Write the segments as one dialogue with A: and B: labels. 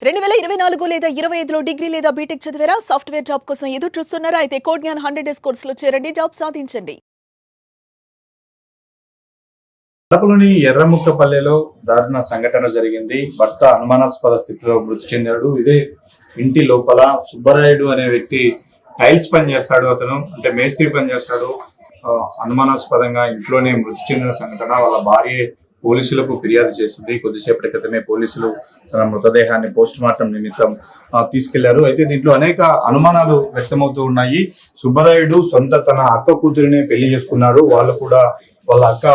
A: 2024 లేదా 25లో డిగ్రీ లేదా బీటెక్ చదివారా? సాఫ్ట్వేర్ జాబ్ కోసం ఎదురు చూస్తున్నారా? అయితే కోడ్ జ్ఞాన్ 100 డేస్ కోర్సులో చేరండి, జాబ్ సాధించండి.
B: కడపలోని ఎర్రముక్కపల్లెలో దారుణ సంఘటన జరిగింది. భర్త అనుమానాస్పద స్థితిలో మృతి చెందాడు. ఇదే ఇంటి లోపల సుబ్బరాయుడు అనే వ్యక్తి టైల్స్ పని చేస్తాడు. అతను అంటే మేస్త్రి పని చేస్తాడు. అనుమానాస్పదంగా ఇంట్లోనే మృతి చెందిన సంఘటన. వాళ్ళ భార్య పోలీసులకు ఫిర్యాదు చేసింది. కొద్దిసేపటి క్రితమే పోలీసులు తన మృతదేహాన్ని పోస్ట్ మార్టం నిమిత్తం తీసుకెళ్లారు. అయితే దీంట్లో అనేక అనుమానాలు వ్యక్తమవుతూ ఉన్నాయి. సుబ్బరాయుడు తన అక్క కూతురినే పెళ్లి చేసుకున్నాడు. వాళ్ళు కూడా వాళ్ళ అక్క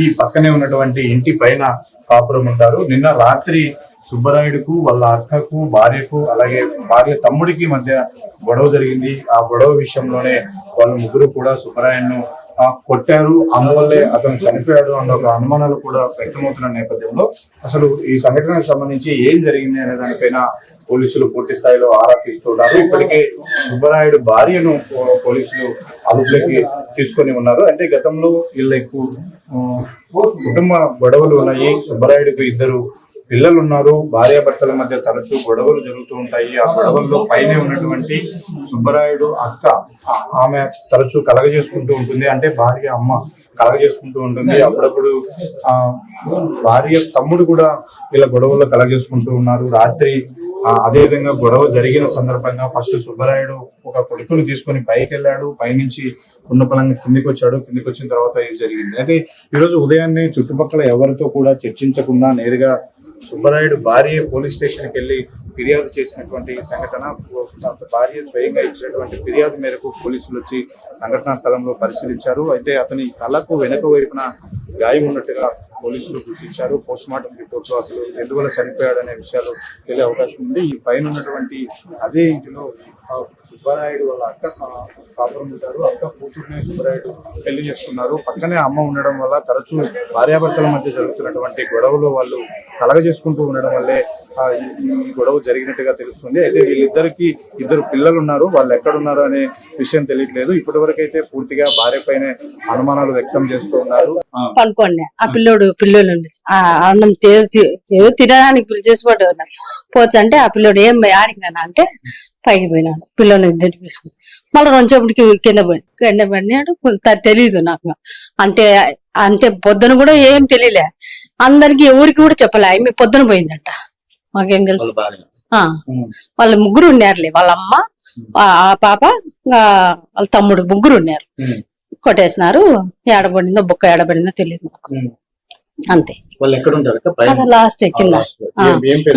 B: ఈ పక్కనే ఉన్నటువంటి ఇంటి పైన కాపురం ఉంటారు. నిన్న రాత్రి సుబ్బరాయుడుకు వాళ్ళ అక్కకు భార్యకు అలాగే భార్య తమ్ముడికి మధ్య గొడవ జరిగింది. ఆ గొడవ విషయంలోనే వాళ్ళు ముగ్గురు కూడా సుబ్బరాయుడును కొట్టారు. అందువల్లే అతను చనిపోయాడు అన్న ఒక అనుమానాలు కూడా వ్యక్తమవుతున్న నేపథ్యంలో అసలు ఈ సంఘటనకు సంబంధించి ఏం జరిగింది అనే దానిపైన పోలీసులు పూర్తి స్థాయిలో ఆరా తీస్తున్నారు. ఇప్పటికే సుబ్బరాయుడు భార్యను పోలీసులు అదుపులోకి తీసుకొని ఉన్నారు. అంటే గతంలో వీళ్ళకు కుటుంబ గొడవలు ఉన్నాయి. సుబ్బరాయుడుకు 2 పిల్లలు ఉన్నారు. భార్యాభర్తల మధ్య తరచూ గొడవలు జరుగుతూ ఉంటాయి. ఆ గొడవల్లో పైనే ఉన్నటువంటి సుబ్బరాయుడు అక్క ఆమె తరచూ కలగజేసుకుంటూ ఉంటుంది. అంటే భార్య అమ్మ కలగజేసుకుంటూ ఉంటుంది. అప్పుడప్పుడు భార్య తమ్ముడు కూడా వీళ్ళ గొడవల్లో కలగజేసుకుంటూ ఉన్నారు. రాత్రి అదేవిధంగా గొడవ జరిగిన సందర్భంగా ఫస్ట్ సుబ్బరాయుడు ఒక కొడుకుని తీసుకొని పైకి వెళ్ళాడు. పైనుంచి ఉన్నపలంగా కిందికి వచ్చాడు. కిందికి వచ్చిన తర్వాత ఏం జరిగింది అయితే ఈరోజు ఉదయాన్నే చుట్టుపక్కల ఎవరితో కూడా చర్చించకుండా నేరుగా సుబ్బరాయుడు భార్య పోలీస్ స్టేషన్కి వెళ్ళి ఫిర్యాదు చేసినటువంటి సంఘటన. భార్య స్వయంగా ఇచ్చినటువంటి ఫిర్యాదు మేరకు పోలీసులు వచ్చి సంఘటనా స్థలంలో పరిశీలించారు. అయితే అతని తలకు వెనుక వైపున గాయం ఉన్నట్టుగా పోలీసులు గుర్తించారు. పోస్ట్ మార్టం రిపోర్ట్ లో అసలు ఎందువల్ల చనిపోయాడనే విషయాలు తెలియ అవకాశం ఉంది. ఈ పైన ఉన్నటువంటి అదే ఇంటిలో సుబ్బరాయుడు వాళ్ళ అక్క కాపురం ఉంటారు. అక్క కూతురునే సుబ్బరాయుడు పెళ్లి చేస్తున్నారు. పక్కనే అమ్మ ఉండడం వల్ల తరచూ భార్యాభర్తల మధ్య జరుగుతున్నటువంటి గొడవలు వాళ్ళు కలగజేసుకుంటూ ఉండడం వల్లే ఈ గొడవ జరిగినట్టుగా తెలుస్తుంది. అయితే వీళ్ళిద్దరికి 2 పిల్లలు ఉన్నారు. వాళ్ళు ఎక్కడున్నారు అనే విషయం తెలియట్లేదు. ఇప్పటి వరకు అయితే పూర్తిగా భార్య పైనే అనుమానాలు వ్యక్తం చేస్తూ ఉన్నారు.
C: పనుకోండి ఆ పిల్లోడు అన్నం ఏదో తినడానికి పిలిచేసి పోవచ్చు అంటే ఆ పిల్లోడు ఏం ఆడికినా అంటే పైకి పోయినాడు. పిల్లలు 2 తీసుకుని మళ్ళీ 2 సేపటికి కింద పడినాడు. తెలీదు నాకు అంటే పొద్దున కూడా ఏం తెలియలే. అందరికి ఎవరికి కూడా చెప్పలే. మీ పొద్దున పోయిందంట. మాకేం తెలుసు. వాళ్ళ ముగ్గురు ఉన్నారులే. వాళ్ళ అమ్మ ఆ పాప వాళ్ళ తమ్ముడు ముగ్గురు ఉన్నారు. కొట్టేసినారు. ఏడబడిందో బొక్క ఏడబడిందో తెలియదు నాకు. అంతే. లాస్ట్ కింద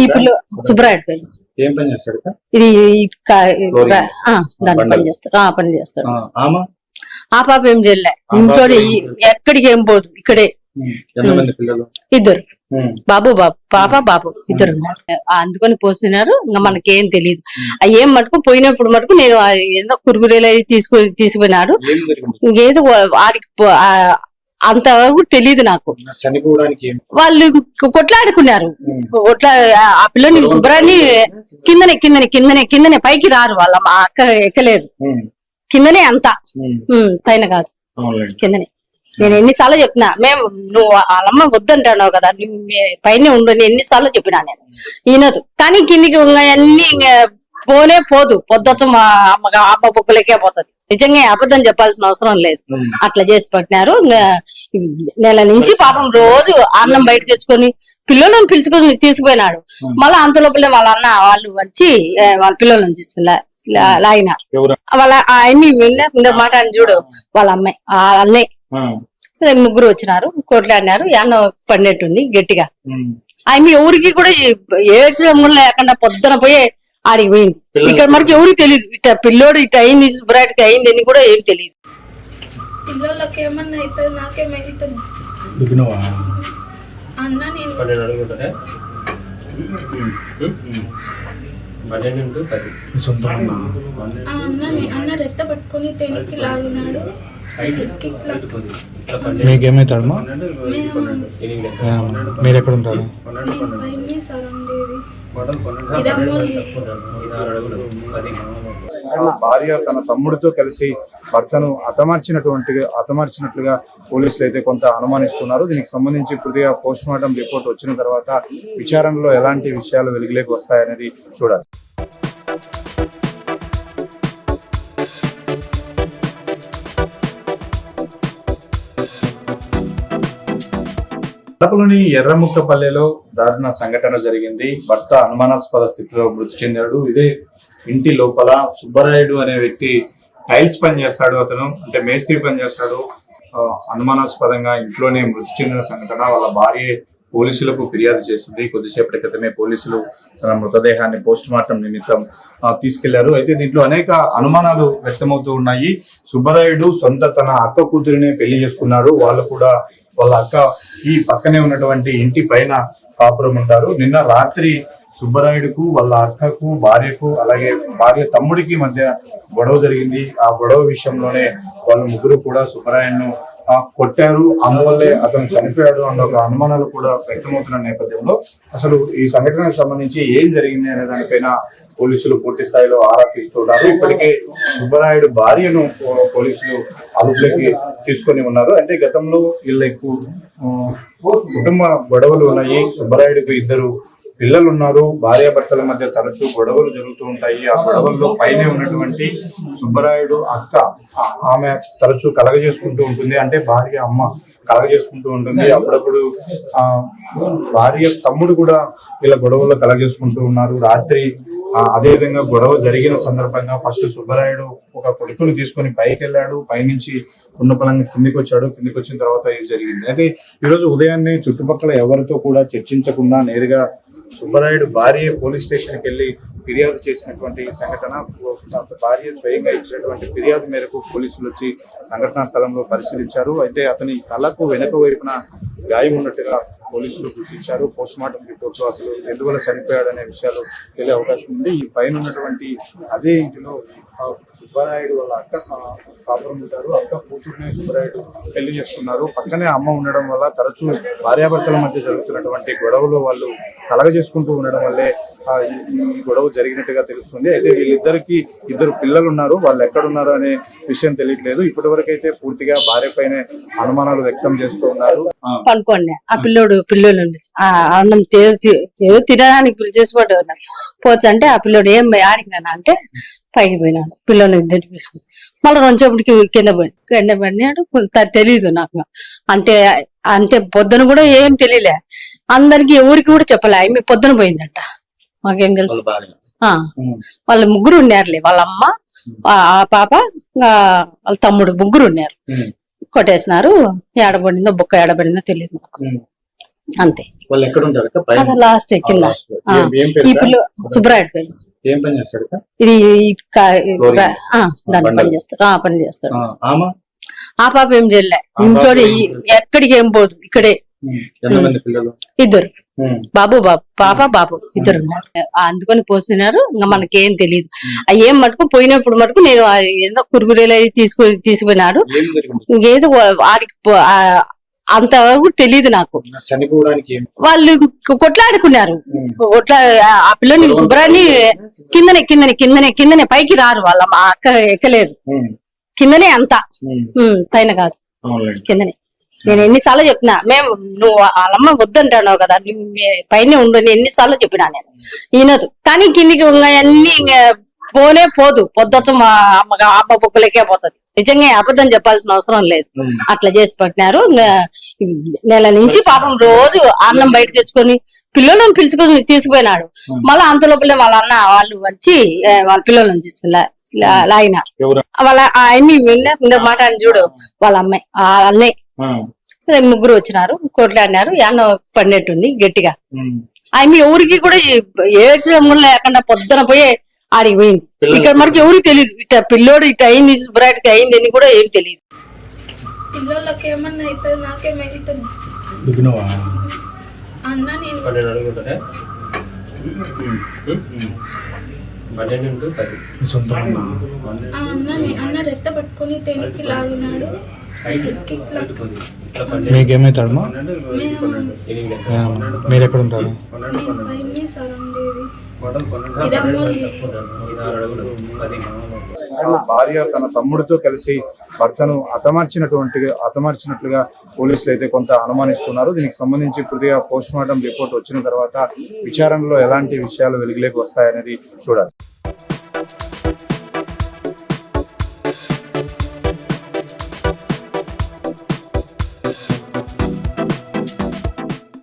C: ఈ పిల్ల సుబ్బరాయుడు పేరు. ఇది దాన్ని పని చేస్తారు. పని చేస్తాడు. ఆ పాప ఏం చేయలే. ఇంట్లో ఎక్కడికి ఏం పోదు. ఇక్కడే 2 బాబు పాప బాబు 2 ఉన్నారు. అందుకొని పోస్తున్నారు. ఇంకా మనకేం తెలియదు. ఏం మటుకు పోయినప్పుడు మటుకు నేను ఏదో కురుగురేలు తీసుకుపోయినాడు. ఇంకేదో వాడికి అంతవరకు తెలియదు నాకు. వాళ్ళు కొట్లాడుకున్నారు. ఆ పిల్లని శుభ్రాన్ని కిందనే పైకి రారు. వాళ్ళ మా అక్క ఎక్కలేదు. కిందనే అంతా, పైన కాదు, కిందనే. నేను ఎన్నిసార్లు చెప్పినా, నువ్వు వాళ్ళమ్మ వద్దంటావు కదా, నువ్వు పైన ఉండు. నేను ఎన్నిసార్లు చెప్పినా నేను ఈనదు. కానీ కిందికి అన్ని పోనే పోదు. పొద్దుచ్చు మా అమ్మ బొక్కలకే పోతుంది. నిజంగా అబద్ధం చెప్పాల్సిన అవసరం లేదు. అట్లా చేసి పెట్టినారు. నెల నుంచి పాపం రోజు అన్నం బయట తెచ్చుకొని పిల్లలను పిలుచుకొని తీసుకుపోయినాడు. మళ్ళీ అంత లోపలే వాళ్ళ అన్న వాళ్ళు వచ్చి వాళ్ళ పిల్లలను తీసుకుని లాగినారు. వాళ్ళ ఆయన్ని మాట అని చూడు, వాళ్ళ అమ్మాయి అన్నయ్య ముగ్గురు వచ్చినారు. కొట్లాడినారు. అన్న పడినట్టుంది గట్టిగా. ఆమె ఎవరికి కూడా ఏడ్చడం కూడా లేకుండా పొద్దున పోయి ఆడికి పోయింది. ఇక్కడ మనకి ఎవరికి తెలియదు. ఇట్లా పిల్లోడు ఇట్లా అయింది, సుబ్బరాయుడికి అయింది అని కూడా ఏం తెలియదు.
D: పిల్లలకి ఏమన్నా అవుతుంది, నాకేమవుతుంది అన్న. నేను అన్న రెట్ట పట్టుకొని తెనికి లాగినాడు. ఇట్లా
E: మీకేమవుతాడమ్మా? మీరు ఎక్కడ ఉంటారు?
D: నేను పైన సార్ ఉండేది ఇది అమ్మోళ్ళు.
B: భార్య తన తమ్ముడితో కలిసి భర్తను హతమార్చినట్లుగా పోలీసులు అయితే కొంత అనుమానిస్తున్నారు. దీనికి సంబంధించి పూర్తిగా పోస్ట్ మార్టం రిపోర్ట్ వచ్చిన తర్వాత విచారణలో ఎలాంటి విషయాలు వెలుగులోకి వస్తాయనేది చూడాలి. కడపలోని ఎర్రముక్కపల్లెలో దారుణ సంఘటన జరిగింది. భర్త అనుమానాస్పద స్థితిలో మృతి చెందాడు. ఇదే ఇంటి లోపల సుబ్బరాయుడు అనే వ్యక్తి టైల్స్ పని చేస్తాడు. అతను అంటే మేస్త్రి పని చేస్తాడు. అనుమానాస్పదంగా ఇంట్లోనే మృతి చెందిన సంఘటన. వాళ్ళ భార్య పోలీసులకు ఫిర్యాదు చేసింది. కొద్దిసేపటి క్రితమే పోలీసులు తన మృతదేహాన్ని పోస్ట్ మార్టం నిమిత్తం తీసుకెళ్లారు. అయితే దీంట్లో అనేక అనుమానాలు వ్యక్తమవుతూ ఉన్నాయి. సుబ్బరాయుడు తన అక్క కూతురినే పెళ్లి చేసుకున్నాడు. వాళ్ళు కూడా వాళ్ళ అక్క ఈ పక్కనే ఉన్నటువంటి ఇంటి పైన కాపురం ఉంటారు. నిన్న రాత్రి సుబ్బరాయుడుకు వాళ్ళ అక్కకు భార్యకు అలాగే భార్య తమ్ముడికి మధ్య గొడవ జరిగింది. ఆ గొడవ విషయంలోనే వాళ్ళ ముగ్గురు కూడా సుబ్బరాయుడును కొట్టారు. అందువల్లే అతను చనిపోయాడు అన్న ఒక అనుమానాలు కూడా వ్యక్తమవుతున్న నేపథ్యంలో అసలు ఈ సంఘటనకు సంబంధించి ఏం జరిగింది అనే దానిపైన పోలీసులు పూర్తి స్థాయిలో ఆరా తీస్తున్నారు. ఇప్పటికే సుబ్బరాయుడు భార్యను పోలీసులు అదుపులోకి తీసుకొని ఉన్నారు. అంటే గతంలో వీళ్ళకు కుటుంబ గొడవలు ఉన్నాయి. సుబ్బరాయుడుకు 2 పిల్లలు ఉన్నారు. భార్యాభర్తల మధ్య తరచూ గొడవలు జరుగుతూ ఉంటాయి. ఆ గొడవల్లో పైనే ఉన్నటువంటి సుబ్బరాయుడు అక్క ఆమె తరచూ కలగజేసుకుంటూ ఉంటుంది. అంటే భార్య అమ్మ కలగజేసుకుంటూ ఉంటుంది. అప్పుడప్పుడు భార్య తమ్ముడు కూడా ఇలా గొడవల్లో కలగజేసుకుంటూ ఉన్నారు. రాత్రి అదేవిధంగా గొడవ జరిగిన సందర్భంగా ఫస్ట్ సుబ్బరాయుడు ఒక కొడుకుని తీసుకొని పైకి వెళ్ళాడు. పైనుంచి ఉన్నపలంగా కిందికి వచ్చాడు. కిందికి వచ్చిన తర్వాత ఇది జరిగింది. అయితే ఈరోజు ఉదయాన్నే చుట్టుపక్కల ఎవరితో కూడా చర్చించకుండా నేరుగా సుబ్బరాయుడు భార్య పోలీస్ స్టేషన్కి వెళ్ళి ఫిర్యాదు చేసినటువంటి సంఘటన. భార్య స్వయంగా ఇచ్చినటువంటి ఫిర్యాదు మేరకు పోలీసులు వచ్చి సంఘటనా స్థలంలో పరిశీలించారు. అయితే అతని తలకు వెనుక వైపున గాయం ఉన్నట్టుగా పోలీసులు గుర్తించారు. పోస్ట్ మార్టం రిపోర్ట్ లో అసలు ఎందువల్ల చనిపోయాడనే విషయాలు తెలియ అవకాశం ఉంది. ఈ పైన ఉన్నటువంటి అదే ఇంటిలో సుబ్బరాయుడు వాళ్ళ అక్క కాపురం ఉంటారు. అక్క కూతురునే సుబ్బరాయుడు పెళ్లి చేస్తున్నారు. పక్కనే అమ్మ ఉండడం వల్ల తరచూ భార్యాభర్తల మధ్య జరుగుతున్నటువంటి గొడవలు వాళ్ళు కలగజేసుకుంటూ ఉండడం వల్లే ఈ గొడవ జరిగినట్టుగా తెలుస్తుంది. అయితే వీళ్ళిద్దరికి 2 పిల్లలు ఉన్నారు. వాళ్ళు ఎక్కడున్నారు అనే విషయం తెలియట్లేదు. ఇప్పటి వరకు అయితే పూర్తిగా భార్య పైనే అనుమానాలు వ్యక్తం చేస్తూ ఉన్నారు.
C: పనుకోండి ఆ పిల్లోడు అన్నం ఏదో తినడానికి పిలిచేసి పడ్డారు. పోతే అంటే ఆ పిల్లోడు ఏం ఆడికినా అంటే పైకి పోయినాడు. పిల్లలు 2 తీసుకుని మళ్ళీ 2 సేపటికి కింద పడినాడు. తెలీదు నాకు అంటే పొద్దున కూడా ఏం తెలియలే. అందరికి ఎవరికి కూడా చెప్పలే. మీ పొద్దున పోయిందంట. మాకేం తెలుసు. వాళ్ళ ముగ్గురు ఉన్నారులే. వాళ్ళ అమ్మ ఆ పాప వాళ్ళ తమ్ముడు ముగ్గురు ఉన్నారు. కొట్టేసినారు. ఏడబడిందో బొక్క ఏడబడిందో తెలియదు నాకు. అంతే. లాస్ట్ కింద ఈ పిల్ల సుబ్బరాయుడు పేరు.
B: ఏం పని చేస్తాడు?
C: ఇది దాన్ని పని చేస్తాడు. ఆ పాప ఏం చేయలే. ఇంట్లో ఎక్కడికి ఏం పోదు. ఇక్కడే 2 బాబు పాప బాబు 2 ఉన్నారు. అందుకొని పోస్తున్నారు. ఇంకా మనకేం తెలియదు. ఏం మటుకు పోయినప్పుడు మటుకు నేను ఏదో కురుగురేలు తీసుకుపోయినాడు. ఇంకేదో వాడికి అంతవరకు తెలియదు నాకు. వాళ్ళు కొట్లాడుకున్నారు. ఆ పిల్లని శుభ్రాన్ని కిందనే పైకి రారు. వాళ్ళ మా అక్క ఎక్కలేరు. కిందనే అంతా, పైన కాదు, కిందనే. నేను ఎన్నిసార్లు చెప్పినా, నువ్వు వాళ్ళమ్మ వద్దంటావు కదా, నువ్వు పైన ఉండు. నేను ఎన్నిసార్లు చెప్పినా నేను ఈనదు. కానీ కిందికి అన్ని పోనే పోదు. పొద్దుచ్చు మా అమ్మ బొక్కులకే పోతుంది. నిజంగా అబద్ధం చెప్పాల్సిన అవసరం లేదు. అట్లా చేసి పెట్టినారు. నెల నుంచి పాపం రోజు అన్నం బయట తెచ్చుకొని పిల్లలను పిలుచుకొని తీసుకుపోయినాడు. మళ్ళీ అంత లోపలే వాళ్ళ అన్న వాళ్ళు వచ్చి వాళ్ళ పిల్లలను తీసుకుని లాగిన. వాళ్ళ అమ్మాయి మాట అని చూడు, వాళ్ళ అమ్మాయి అన్నయ్య ముగ్గురు వచ్చినారు. కొట్లాడినారు. ఎన్నో పడినట్టుంది గట్టిగా. ఆమె ఎవరికి కూడా ఏడ్చడం కూడా లేకుండా పొద్దున పోయి ఆడికి పోయింది. ఇక్కడ మనకి ఎవరికి తెలియదు. ఇట్లా పిల్లోడు ఇట్లా అయింది, సుబ్బరాయుడికి అయింది అని కూడా ఏం తెలియదు.
D: పిల్లలకి ఏమన్నా అవుతుంది, నాకేమవుతుంది అన్న. నేను
E: మీ సొంత అన్న?
D: ఆ అన్న రెట్ట పట్టుకొని తెనికి లాగినాడు. ఇట్లా
E: మీకేమవుతాడమ్మా?
D: మేము
E: మీరు ఎక్కడ ఉంటారు?
D: నేను పైన సార్ ఉండేది. ఇది అమ్మోళ్ళు.
B: భార్య తన తమ్ముడితో కలిసి భర్తను హతమార్చినట్లుగా పోలీసులు అయితే కొంత అనుమానిస్తున్నారు. దీనికి సంబంధించి పూర్తిగా పోస్ట్ మార్టం రిపోర్ట్ వచ్చిన తర్వాత విచారణలో ఎలాంటి విషయాలు వెలుగులోకి వస్తాయనేది చూడాలి.